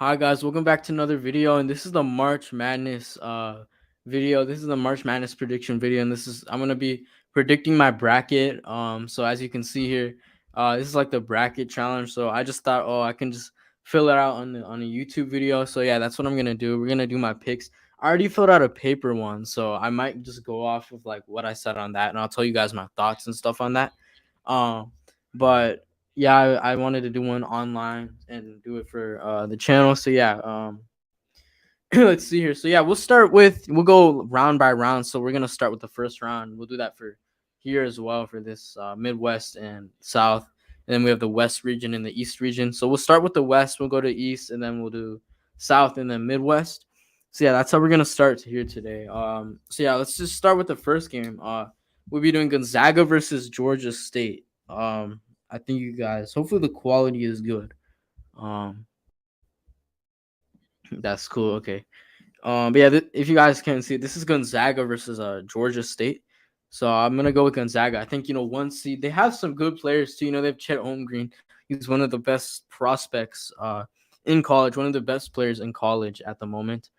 Hi guys, welcome back to another video, and this is the March Madness video. This is the March Madness prediction video, and I'm gonna be predicting my bracket. So as you can see here, this is like the bracket challenge. So I just thought, I can just fill it out on a YouTube video. So yeah, that's what I'm gonna do. We're gonna do my picks. I already filled out a paper one, so I might just go off of like what I said on that, and I'll tell you guys my thoughts and stuff on that. Um, but yeah, I wanted to do one online and do it for the channel. So yeah, let's see here. So yeah, we'll go round by round. So we're gonna start with the first round. We'll do that for here as well for this Midwest and South, and then we have the West region and the East region. So we'll start with the West. We'll go to East, and then we'll do South and then Midwest. So yeah, that's how we're gonna start here today. So yeah, let's just start with the first game. We'll be doing Gonzaga versus Georgia State. I think you guys. Hopefully the quality is good. Um, that's cool. Okay. But yeah, if you guys can see, this is Gonzaga versus Georgia State. So I'm gonna go with Gonzaga. I think one seed. They have some good players too. They have Chet Holmgren. He's one of the best prospects in college. One of the best players in college at the moment.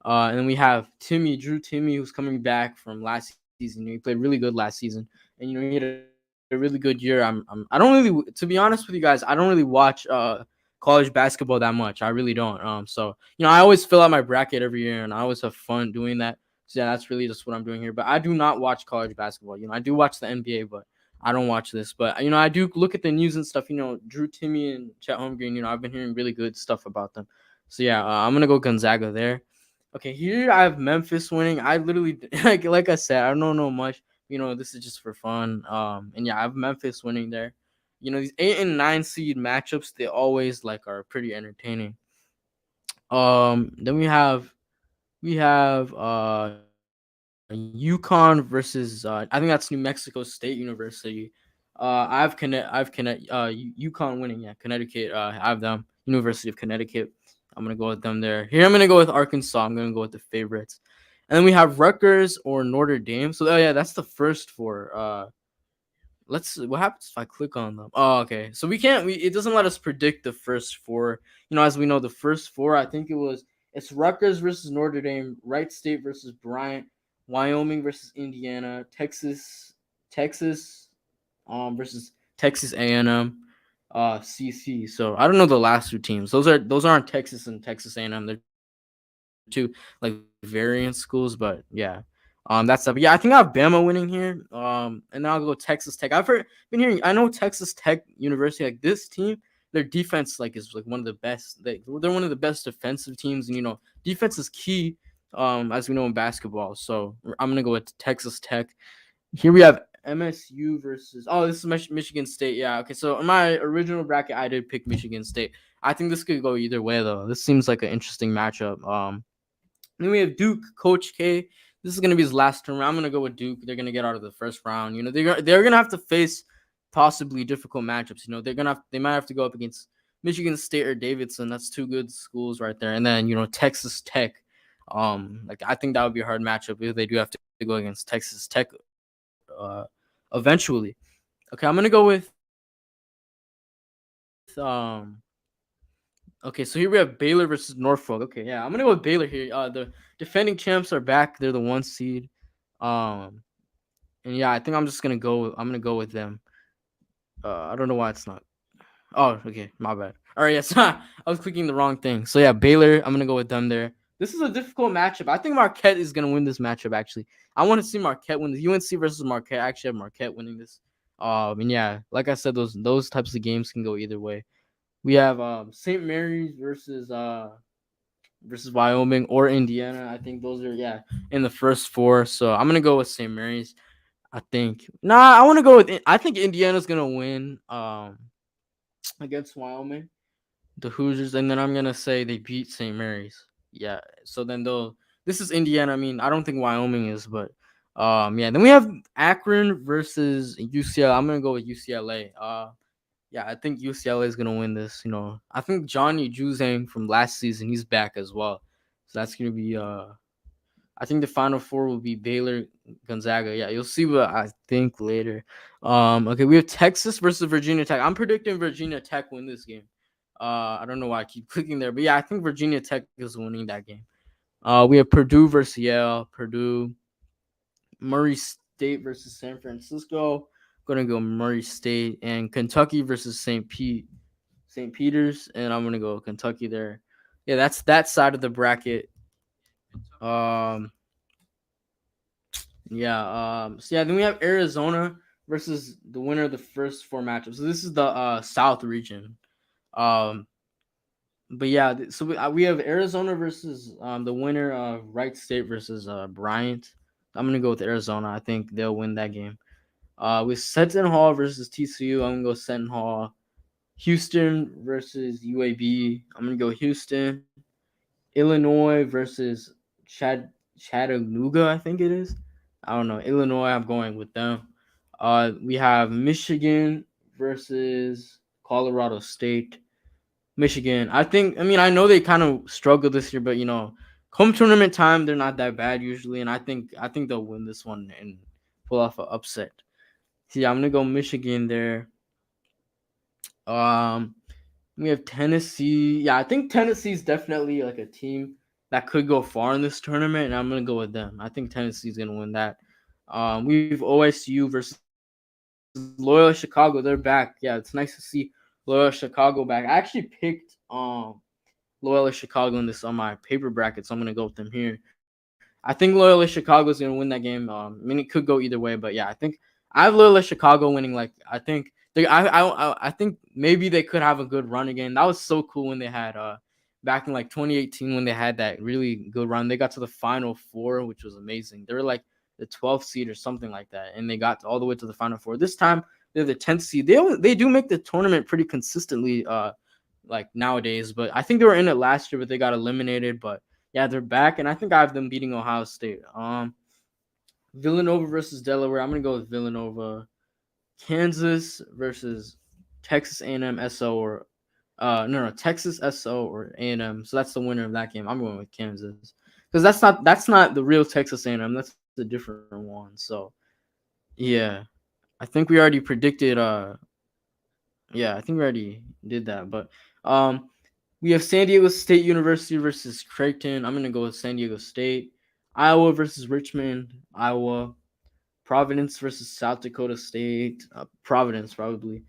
And then we have Drew Timmy, who's coming back from last season. He played really good last season, and he had a really good year. I don't really, to be honest with you guys, I don't really watch college basketball that much. I really don't. So I always fill out my bracket every year, and I always have fun doing that. So yeah, that's really just what I'm doing here. But I do not watch college basketball. I do watch the NBA, but I don't watch this. But I do look at the news and stuff. Drew Timmy and Chet Holmgren. I've been hearing really good stuff about them. So yeah, I'm gonna go Gonzaga there. Okay, here I have Memphis winning. I literally like I said, I don't know much. This is just for fun. And yeah, I have Memphis winning there. These 8 and 9 seed matchups, they always like are pretty entertaining. Then we have Yukon versus I think that's New Mexico State University. Yukon winning. Yeah, Connecticut. I have them. University of Connecticut. I'm gonna go with them there. Here I'm gonna go with Arkansas. I'm gonna go with the favorites. And then we have Rutgers or Notre Dame. So yeah, that's the first four. What happens if I click on them? Oh, okay. So it doesn't let us predict the first four. As we know, the first four, I think it's Rutgers versus Notre Dame, Wright State versus Bryant, Wyoming versus Indiana, Texas versus Texas A&M, CC. So I don't know the last two teams. Those aren't Texas and Texas A&M. They're two like variant schools, but yeah. That's up. Yeah, I think I have Bama winning here. And then I'll go Texas Tech. Been hearing. I know Texas Tech University, like this team, their defense is like one of the best. They're one of the best defensive teams, and defense is key. As we know in basketball. So I'm gonna go with Texas Tech. Here we have MSU versus. Oh, this is Michigan State. Yeah. Okay. So in my original bracket, I did pick Michigan State. I think this could go either way though. This seems like an interesting matchup. Then we have Duke, Coach K. This is gonna be his last term. I'm gonna go with Duke. They're gonna get out of the first round. They're gonna have to face possibly difficult matchups. They might have to go up against Michigan State or Davidson. That's two good schools right there. And then Texas Tech. Like I think that would be a hard matchup if they do have to go against Texas Tech. Eventually. Okay, I'm gonna go with Okay, so here we have Baylor versus Norfolk. Okay, yeah, I'm gonna go with Baylor here. The defending champs are back. They're the 1 seed. Um, and yeah, I think I'm just gonna go. I'm gonna go with them. I don't know why it's not. Oh, okay, my bad. All right, yes, I was clicking the wrong thing. So yeah, Baylor. I'm gonna go with them there. This is a difficult matchup. I think Marquette is gonna win this matchup. Actually, I want to see Marquette win this. UNC versus Marquette. I actually have Marquette winning this. And yeah, like I said, those types of games can go either way. We have St. Mary's versus Wyoming or Indiana. I think those are in the first four. So I'm gonna go with St. Mary's. I think. I want to go with. I think Indiana's gonna win against Wyoming, the Hoosiers, and then I'm gonna say they beat St. Mary's. Yeah. So then they'll. This is Indiana. I mean, I don't think Wyoming is, but yeah. Then we have Akron versus UCLA. I'm gonna go with UCLA. Yeah, I think UCLA is gonna win this. I think Johnny Juzang from last season, he's back as well. So that's gonna be I think the final four will be Baylor, Gonzaga. Yeah, you'll see what I think later. Okay, we have Texas versus Virginia Tech. I'm predicting Virginia Tech win this game. I don't know why I keep clicking there, but yeah, I think Virginia Tech is winning that game. We have Purdue versus Yale, Purdue, Murray State versus San Francisco. Gonna go Murray State and Kentucky versus St. Peter's, and I'm gonna go Kentucky there. Yeah, that's that side of the bracket. Um, yeah. So yeah, then we have Arizona versus the winner of the first four matchups. So this is the South region. Um, but yeah, so we have Arizona versus the winner of Wright State versus Bryant. I'm gonna go with Arizona. I think they'll win that game. With Seton Hall versus TCU, I'm gonna go Seton Hall. Houston versus UAB, I'm gonna go Houston. Illinois versus Chattanooga, I think it is. I don't know. Illinois, I'm going with them. We have Michigan versus Colorado State. Michigan. I know they kind of struggled this year, but come tournament time, they're not that bad usually, and I think they'll win this one and pull off an upset. So yeah, I'm gonna go Michigan there. Um, we have Tennessee. Yeah, I think Tennessee is definitely like a team that could go far in this tournament, and I'm gonna go with them. I think Tennessee's gonna win that. We've OSU versus Loyola Chicago. They're back. Yeah, it's nice to see Loyola Chicago back. I actually picked Loyola Chicago in this on my paper bracket, so I'm gonna go with them here. I think Loyola Chicago is gonna win that game. It could go either way, but yeah, I have Loyola Chicago winning. Like I think maybe they could have a good run again. That was so cool when they had back in like 2018 when they had that really good run. They got to the final four, which was amazing. They were like the 12th seed or something like that, and they got all the way to the final four. This time they're the 10th seed. They do make the tournament pretty consistently like nowadays, but I think they were in it last year, but they got eliminated. But yeah, they're back, and I think I have them beating Ohio State. Villanova versus Delaware. I'm gonna go with Villanova. Kansas versus Texas A&M SO or no Texas SO or A&M. So that's the winner of that game. I'm going with Kansas because that's not the real Texas A&M. That's a different one. So yeah, I think we already predicted. Yeah, I think we already did that. But um, we have San Diego State University versus Creighton. I'm gonna go with San Diego State. Iowa versus Richmond. Iowa. Providence versus South Dakota State. Providence probably.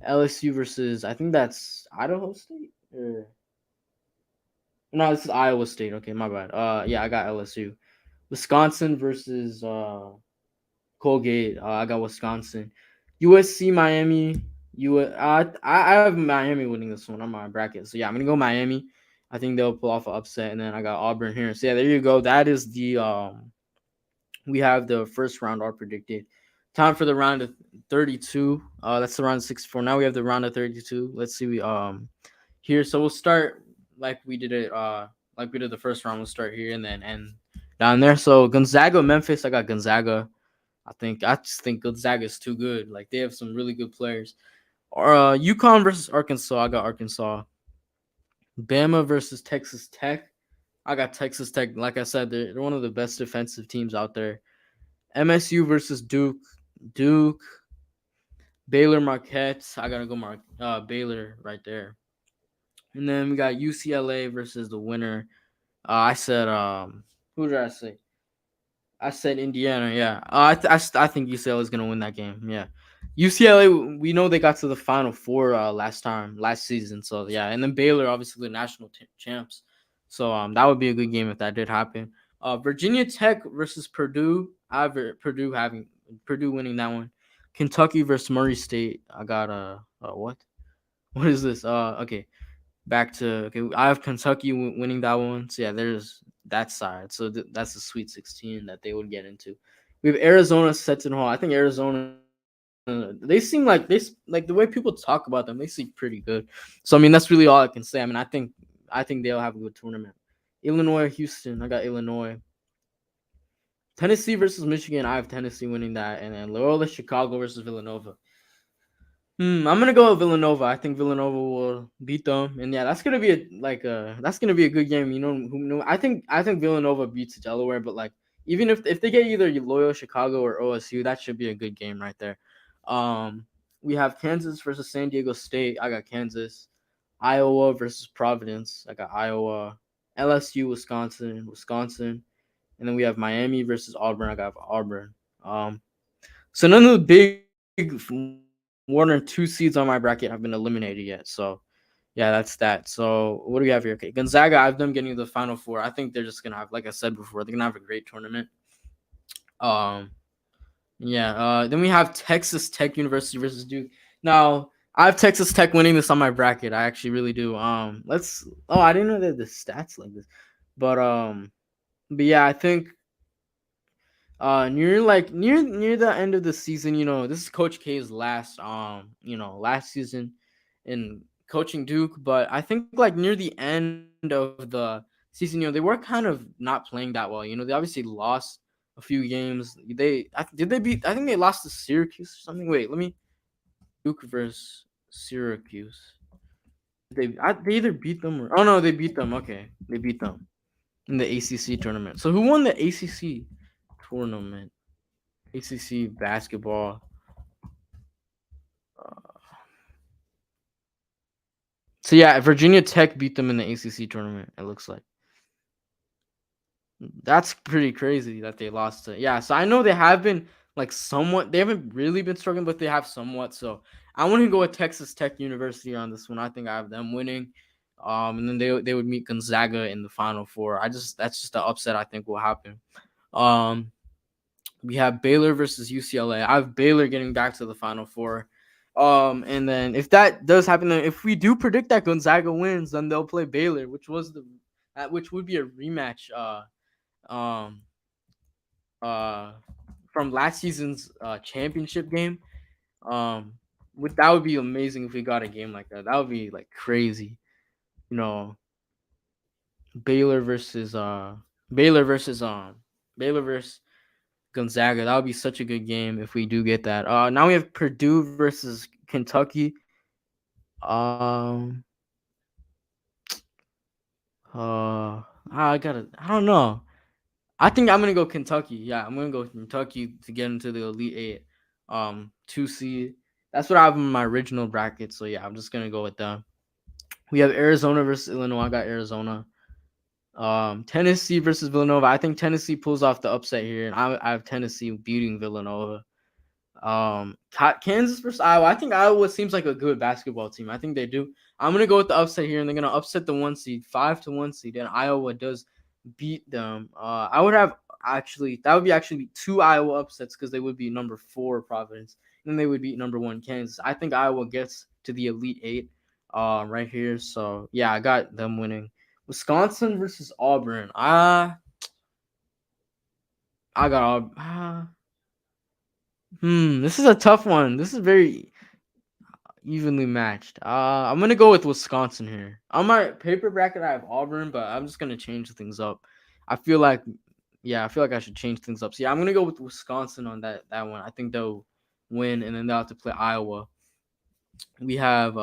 LSU versus I think that's Idaho State. Or no, this is Iowa State. Okay, my bad. Yeah, I got LSU. Wisconsin versus Colgate. I got Wisconsin. USC Miami. I have Miami winning this one on my bracket. So yeah, I'm gonna go Miami. I think they'll pull off an upset, and then I got Auburn here. So yeah, there you go. That is the we have the first round all predicted. Time for the round of 32. That's the round of 64. Now we have the round of 32. Let's see. We here. So we'll start like we did it. Like we did the first round. We'll start here and then end down there. So Gonzaga, Memphis. I got Gonzaga. I just think Gonzaga is too good. Like they have some really good players. Or UConn versus Arkansas. I got Arkansas. Bama versus Texas Tech. I got Texas Tech. Like I said, they're one of the best defensive teams out there. MSU versus Duke. Duke. Baylor Marquette. I gotta go Baylor right there. And then we got UCLA versus the winner. I said who did I say? I said Indiana. Yeah. I think UCLA is gonna win that game. Yeah. UCLA. We know they got to the Final Four last season. So yeah, and then Baylor, obviously the national champs. So that would be a good game if that did happen. Virginia Tech versus Purdue. I have Purdue winning that one. Kentucky versus Murray State. I got what? What is this? Okay, back to okay. I have Kentucky winning that one. So yeah, there's that side. So that's the Sweet 16 that they would get into. We have Arizona Seton Hall. I think Arizona. They seem like the way people talk about them. They seem pretty good. So I mean, that's really all I can say. I think they'll have a good tournament. Illinois, Houston. I got Illinois. Tennessee versus Michigan. I have Tennessee winning that, and then Loyola Chicago versus Villanova. I'm gonna go with Villanova. I think Villanova will beat them, and yeah, that's gonna be a good game. I think Villanova beats Delaware, but like even if they get either Loyola Chicago or OSU, that should be a good game right there. Um, we have Kansas versus San Diego State. I got Kansas. Iowa versus Providence. I got Iowa, LSU, Wisconsin, and then we have Miami versus Auburn. I got Auburn. So none of the big 1 or 2 seeds on my bracket have been eliminated yet. So yeah, that's that. So what do we have here? Okay, Gonzaga. I've them getting to the Final Four. I think they're just gonna have, like I said before, they're gonna have a great tournament. Um, yeah. Then we have Texas Tech University versus Duke. Now I have Texas Tech winning this on my bracket. I actually really do. Let's. Oh, I didn't know that the stats like this, but but yeah, I think near the end of the season, this is Coach K's last last season in coaching Duke, but I think like near the end of the season, they were kind of not playing that well. They obviously lost a few games. Did they beat? I think they lost to Syracuse or something. Wait, let me. Duke versus Syracuse. They either beat them or, oh no, they beat them. Okay, they beat them in the ACC tournament. So who won the ACC tournament? ACC basketball. So yeah, Virginia Tech beat them in the ACC tournament. It looks like that's pretty crazy that they lost to. Yeah, so I know they have been like somewhat. They haven't really been struggling, but they have somewhat. So I want to go with Texas Tech University on this one. I think I have them winning. And then they would meet Gonzaga in the Final Four. That's just the upset I think will happen. Um, we have Baylor versus UCLA. I have Baylor getting back to the Final Four. And then if that does happen, then if we do predict that Gonzaga wins, then they'll play Baylor, which would be a rematch. Um, uh, from last season's championship game. Um, that would be amazing if we got a game like that. That would be like crazy. You know, Baylor versus Baylor versus Baylor versus Gonzaga. That would be such a good game if we do get that. Now we have Purdue versus Kentucky. Um, I don't know. I think I'm gonna go Kentucky. Yeah, I'm gonna go Kentucky to get into the Elite Eight. 2 seed. That's what I have in my original bracket. So yeah, I'm just gonna go with them. We have Arizona versus Illinois. I got Arizona. Tennessee versus Villanova. I think Tennessee pulls off the upset here, and I have Tennessee beating Villanova. Kansas versus Iowa. I think Iowa seems like a good basketball team. I think they do. I'm gonna go with the upset here, and they're gonna upset the 1 seed, 5-1 seed, and Iowa does beat them. I would have that would be actually 2 Iowa upsets because they would be number 4 Providence, and then they would beat number 1 Kansas. I think Iowa gets to the Elite Eight, right here. So yeah, I got them winning. Wisconsin versus Auburn. I got Auburn. This is a tough one. This is very evenly matched. I'm gonna go with Wisconsin here. On my paper bracket, I have Auburn, but I'm just gonna change things up. I feel like, yeah, I feel like I should change things up. So yeah, I'm gonna go with Wisconsin on that one. I think they'll win, and then they'll have to play Iowa. We have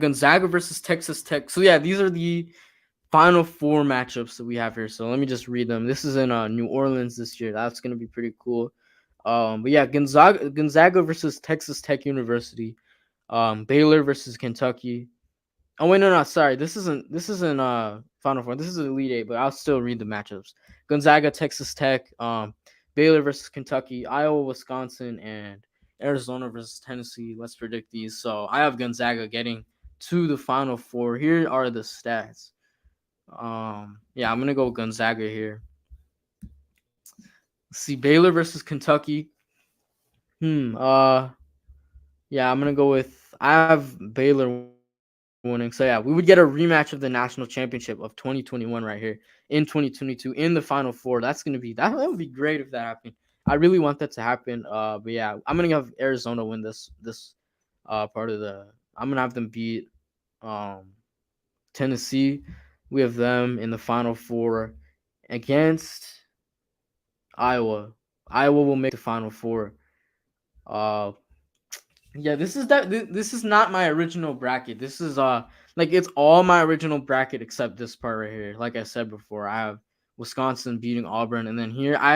Gonzaga versus Texas Tech. So yeah, these are the Final Four matchups that we have here. So let me just read them. This is in New Orleans this year. That's gonna be pretty cool. But yeah, Gonzaga versus Texas Tech University. Baylor versus Kentucky. Oh wait, no, sorry. This isn't Final Four. This is Elite Eight, but I'll still read the matchups. Gonzaga, Texas Tech, Baylor versus Kentucky, Iowa, Wisconsin, and Arizona versus Tennessee. Let's predict these. So I have Gonzaga getting to the Final Four. Here are the stats. Yeah, I'm gonna go Gonzaga here. Let's see, Baylor versus Kentucky. Yeah, I'm gonna go with. I have Baylor winning. So yeah, we would get a rematch of the national championship of 2021 right here in 2022 in the Final Four. That would be great if that happened. I really want that to happen. But yeah, I'm gonna have Arizona win this part of the. I'm gonna have them beat um Tennessee. We have them in the Final Four against Iowa. Iowa will make the Final Four. Uh, Yeah, this is not my original bracket. This is like it's all my original bracket except this part right here. Like I said before, I have Wisconsin beating Auburn, and then here I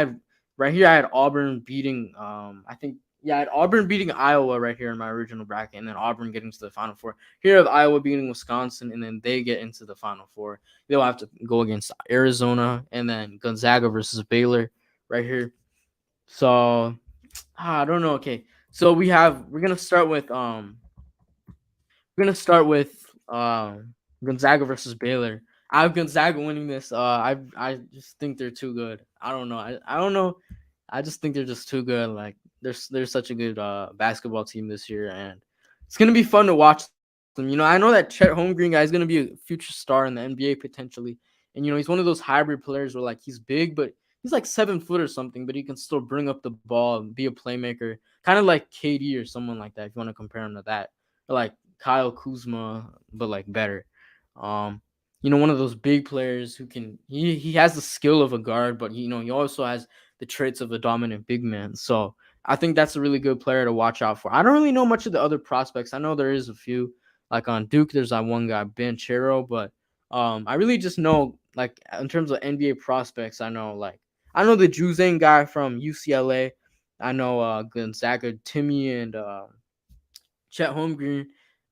had Auburn beating I think yeah, I had Auburn beating Iowa right here in my original bracket, and then Auburn getting to the Final Four. Here I have Iowa beating Wisconsin, and then they get into the Final Four. They'll have to go against Arizona, and then Gonzaga versus Baylor right here. So I don't know. Okay, so we're gonna start with Gonzaga versus Baylor. I have Gonzaga winning this. I just think they're too good. I don't know. I don't know. I just think they're just too good. Like they're such a good basketball team this year, and it's gonna be fun to watch them. I know that Chet Holmgren guy is gonna be a future star in the NBA potentially, and he's one of those hybrid players where like he's big, but he's like 7 foot or something, but he can still bring up the ball and be a playmaker, kind of like KD or someone like that. If you want to compare him to that, or like Kyle Kuzma, but like better. Um, one of those big players who can he has the skill of a guard, but he also has the traits of a dominant big man. So I think that's a really good player to watch out for. I don't really know much of the other prospects. I know there is a few, like on Duke, there's that one guy, Banchero, but I really just know like in terms of NBA prospects, I know the Juzang guy from UCLA. I know Gonzaga, Timmy, and Chet Holmgren,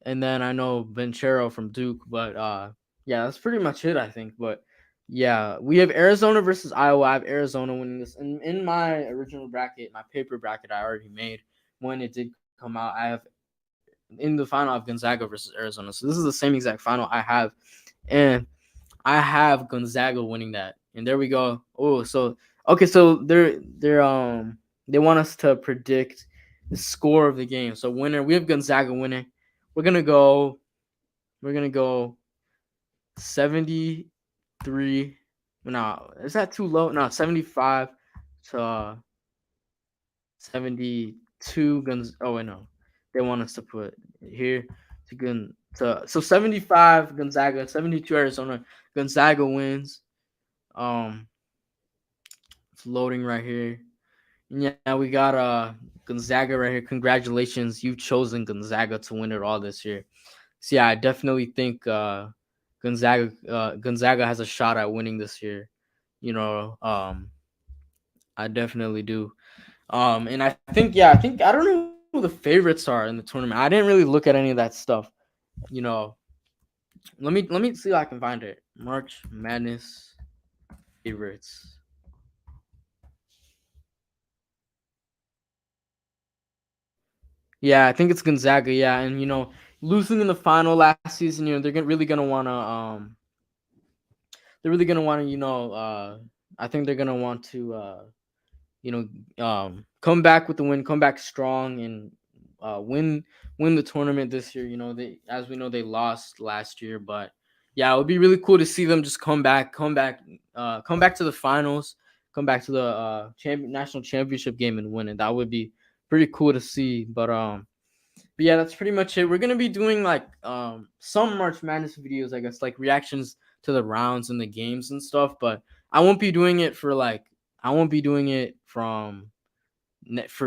and then I know Banchero from Duke. But yeah, that's pretty much it, I think. But yeah, we have Arizona versus Iowa. I have Arizona winning this. And in my original bracket, my paper bracket I already made when it did come out, I have in the final I have Gonzaga versus Arizona. So this is the same exact final I have, and I have Gonzaga winning that. And there we go. Oh, so okay, so they want us to predict the score of the game. So winner, we have Gonzaga winning. We're gonna go. We're gonna go 73. No, is that too low? No, 75 to 72 guns. Oh wait, no, they want us to put here to gun to so 75 Gonzaga, 72 Arizona. Gonzaga wins. Um, it's loading right here. And yeah, we got Gonzaga right here. Congratulations, you've chosen Gonzaga to win it all this year. So yeah, I definitely think Gonzaga has a shot at winning this year. You know, I definitely do. And I don't know who the favorites are in the tournament. I didn't really look at any of that stuff. You know, let me see if I can find it. March Madness favorites. Yeah, I think it's Gonzaga. Yeah, and losing in the final last season, really gonna wanna they're really gonna wanna I think they're gonna want to you come back with the win, come back strong, and win the tournament this year. They, as we know, they lost last year, but yeah, it would be really cool to see them just come back to the finals, come back to the national championship game and win it. That would be pretty cool to see. But yeah, that's pretty much it. We're gonna be doing like some March Madness videos, I guess, like reactions to the rounds and the games and stuff. But I won't be doing it I won't be doing it for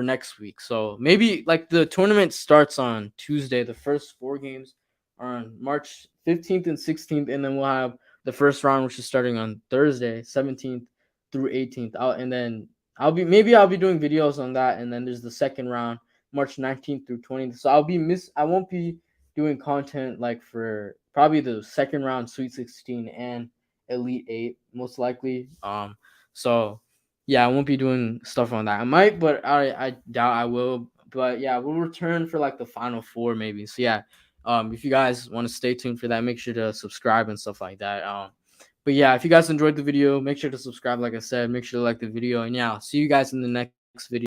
next week. So maybe like the tournament starts on Tuesday. The first 4 games are on March 15th and 16th, and then we'll have the first round, which is starting on Thursday, 17th through 18th. And then I'll be doing videos on that, and then there's the second round, March 19th through 20th. So I won't be doing content like for probably the second round, Sweet 16 and Elite 8, most likely. So yeah, I won't be doing stuff on that. I might, but I doubt I will. But yeah, we'll return for like the final 4 maybe. So yeah, if you guys want to stay tuned for that, make sure to subscribe and stuff like that. But yeah, if you guys enjoyed the video, make sure to subscribe. Like I said, make sure to like the video, and yeah, I'll see you guys in the next video.